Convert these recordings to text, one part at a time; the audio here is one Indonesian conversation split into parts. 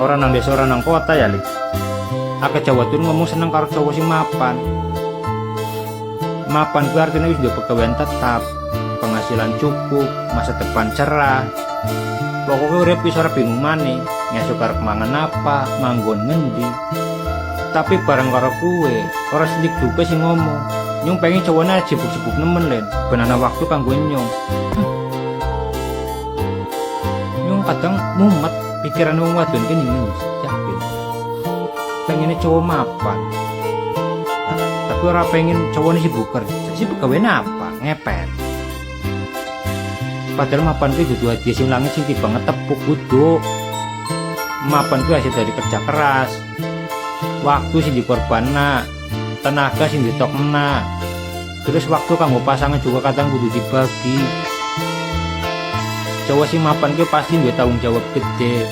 orang nang desa orang nang kota ya Lik. Akeh Jawa tuh ngomong seneng karo cowok sing mapan. Mapan ku artinya wis duwe pegawaian tetap, penghasilan cukup, masa depan cerah. Pokoknya urip wis ora bingung maneh, ngesuk arep mangan apa, manggon ngendi. Tapi bareng karo kuwe, ora sedik dupe sing ngomong. Nyung pengen cowoknya sibuk-sibuk nemen len, ben ana waktu kanggo nyung. Nyung kadang mumet pikiran wong wadon kene nyung. Yakin. Pengennya cowok mapan. Tapi ora pengen cowoknya sibuk kerja. Sibuk gawe apa? Ngepet. Padahal mapan ku dudu hadiah sing langit sing tiba ngetepuk kudu. Mapan ku hasil dari kerja keras. Waktu sing dikorbanna, tenaga sing ditokna. Terus waktu kanggo pasangan juga kadang kudu dibagi. Cowok sing mapan ku pasti duwe tanggung jawab gede.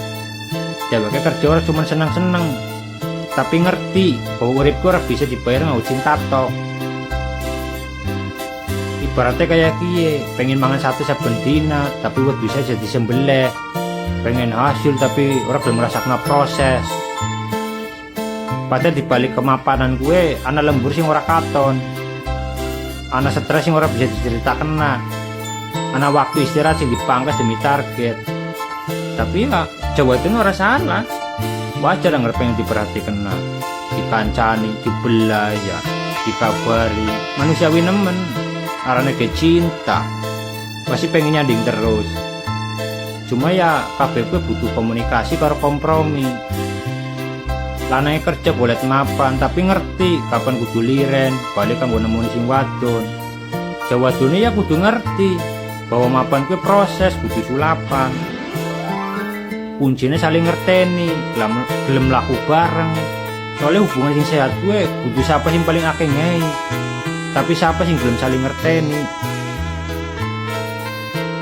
Dheweke kerja ora cuma seneng-seneng, tapi ngerti bahwa uripku ora bisa dibayar nganggo cinta tok. Ibaratnya kayak kiye, pengen mangan sate saben dina tapi wet bisa jadi sembelih. Pengen hasil tapi ora belum merasakan proses. Padahal dibalik kemapanan gue, ana lembur sing ora katon. Ana stres sing ora bisa diceritakan. Ana waktu istirahat sing dipangkas demi target. Tapi ya Jawa itu ora salah. Wajar nggak pengen diperhatikan, dikancani, dibelah ya, dikabari. Manusiawi nemen, arane ke cinta, masih pengen nyanding terus. Cuma ya KBP butuh komunikasi karo kompromi. Lanang kerja boleh mapan, tapi ngerti kapan kudu liren, balik kanggo nemoni sing wadon. Jawa dunia ya kudu ngerti bahwa mapan kuwi proses, kudu sulapan. Kuncinya saling ngerteni, gelem laku bareng. Soalnya hubungan sing sehat gue kudu siapa sing paling akeh ngei, tapi siapa sing gelem saling ngerteni.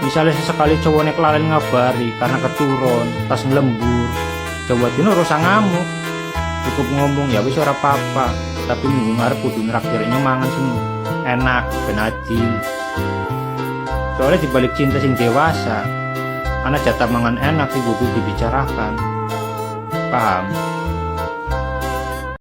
Misalnya sesekali cowoknya kelalen ngabari karena keturun, tas ngelembur, Jawa dino ora usah ngamuk, cukup ngomong ya wis ora apa-apa, tapi minggu ngarep kudu nraktirnya mangan sing enak ben adil. Soalnya dibalik cinta sing dewasa, anak jatah mangan enak sih kudu dibicarakan. Paham?